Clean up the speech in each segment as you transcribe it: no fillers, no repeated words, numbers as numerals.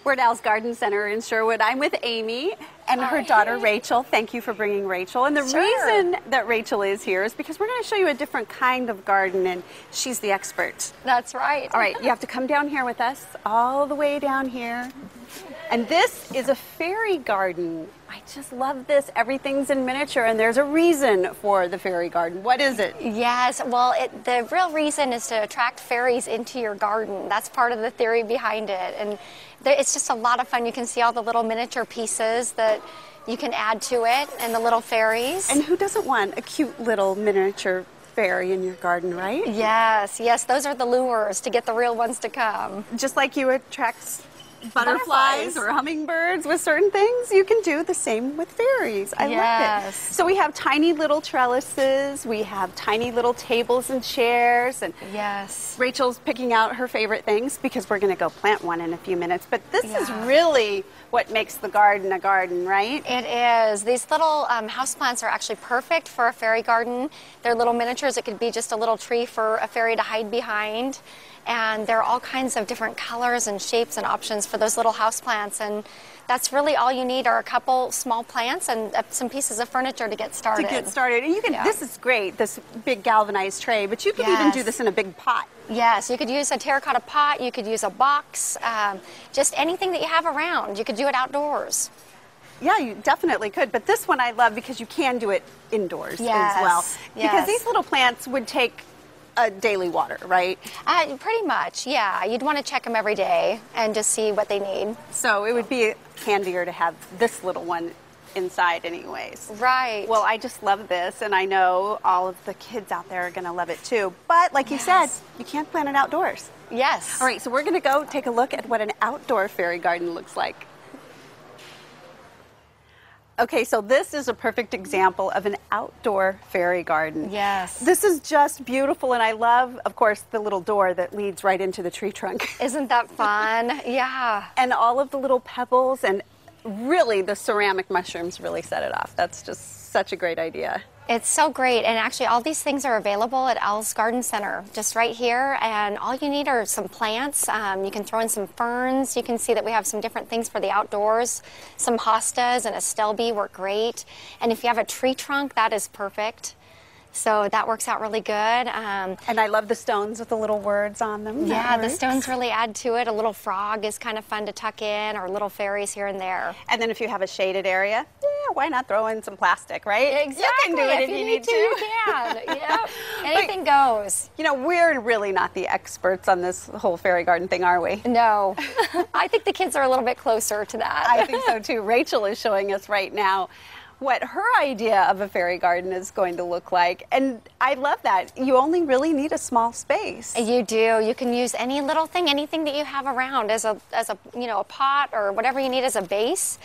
We're at Al's Garden Center in Sherwood. I'm with Amy and her daughter Rachel. Thank you for bringing Rachel. And the reason that Rachel is here is because we're going to show you a different kind of garden, and she's the expert. That's right. All right, you have to come down here with us, all the way down here. And this is a fairy garden. I just love this. Everything's in miniature, and there's a reason for the fairy garden. What is it? Yes, well, the real reason is to attract fairies into your garden. That's part of the theory behind it. And it's just a lot of fun. You can see all the little miniature pieces that you can add to it, and the little fairies. And who doesn't want a cute little miniature fairy in your garden, right? Yes, yes, those are the lures to get the real ones to come. Just like you attract butterflies or hummingbirds with certain things, you can do the same with fairies. I love it. So we have tiny little trellises, we have tiny little tables and chairs, and Rachel's picking out her favorite things because we're going to go plant one in a few minutes. But this is really what makes the garden a garden, right? It is. These little houseplants are actually perfect for a fairy garden. They're little miniatures. It could be just a little tree for a fairy to hide behind. And there are all kinds of different colors and shapes and options for those little houseplants. And that's really all you need are a couple small plants and some pieces of furniture to get started. And you can, this is great, this big galvanized tray, but you could even do this in a big pot. Yes, you could use a terracotta pot, you could use a box, just anything that you have around. You could do it outdoors. Yeah, you definitely could, but this one I love because you can do it indoors as well. Because these little plants would take a daily water, right? Pretty much, yeah. You'd want to check them every day and just see what they need. So it would be handier to have this little one inside anyways. Right. Well, I just love this, and I know all of the kids out there are going to love it too. But like you said, you can't plant it outdoors. Yes. All right, so we're going to go take a look at what an outdoor fairy garden looks like. Okay, so this is a perfect example of an outdoor fairy garden. Yes. This is just beautiful, and I love, of course, the little door that leads right into the tree trunk. Isn't that fun? Yeah. And all of the little pebbles, and really the ceramic mushrooms really set it off. That's just such a great idea. It's so great, and actually all these things are available at Al's Garden Center, just right here, and all you need are some plants. You can throw in some ferns. You can see that we have some different things for the outdoors. Some hostas and a stelby work great, and if you have a tree trunk, that is perfect. So that works out really good. And I love the stones with the little words on them. Yeah, the stones really add to it. A little frog is kind of fun to tuck in, or little fairies here and there. And then if you have a shaded area, why not throw in some plastic, right? Exactly. You can do it if you need to. You can. Yep. Anything goes. You know, we're really not the experts on this whole fairy garden thing, are we? No. I think the kids are a little bit closer to that. I think so too. Rachel is showing us right now what her idea of a fairy garden is going to look like. And I love that. You only really need a small space. You do. You can use any little thing, anything that you have around as a a pot or whatever you need as a base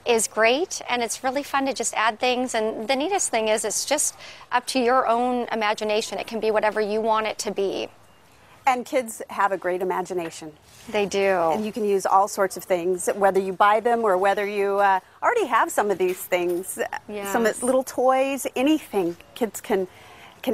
is great, and it's really fun to just add things. And the neatest thing is it's just up to your own imagination. It can be whatever you want it to be. And kids have a great imagination. They do. And you can use all sorts of things, whether you buy them or whether you already have some of these things. Some little toys, anything kids can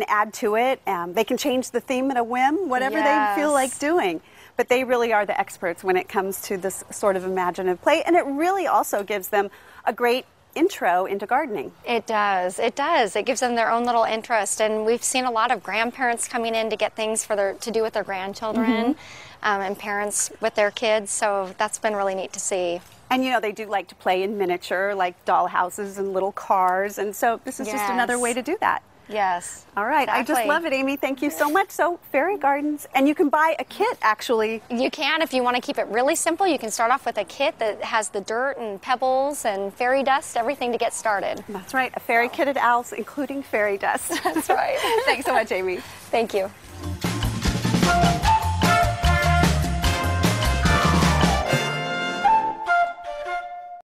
add to it. They can change the theme at a whim, whatever they feel like doing. But they really are the experts when it comes to this sort of imaginative play. And it really also gives them a great intro into gardening. It does. It does. It gives them their own little interest. And we've seen a lot of grandparents coming in to get things to do with their grandchildren, and parents with their kids. So that's been really neat to see. And you know, they do like to play in miniature, like doll houses and little cars. And so this is just another way to do that. Yes. All right. Exactly. I just love it, Amy. Thank you so much. So, fairy gardens, and you can buy a kit, actually. You can. If you want to keep it really simple, you can start off with a kit that has the dirt and pebbles and fairy dust, everything to get started. That's right. A fairy kit at Al's, including fairy dust. That's right. Thanks so much, Amy. Thank you.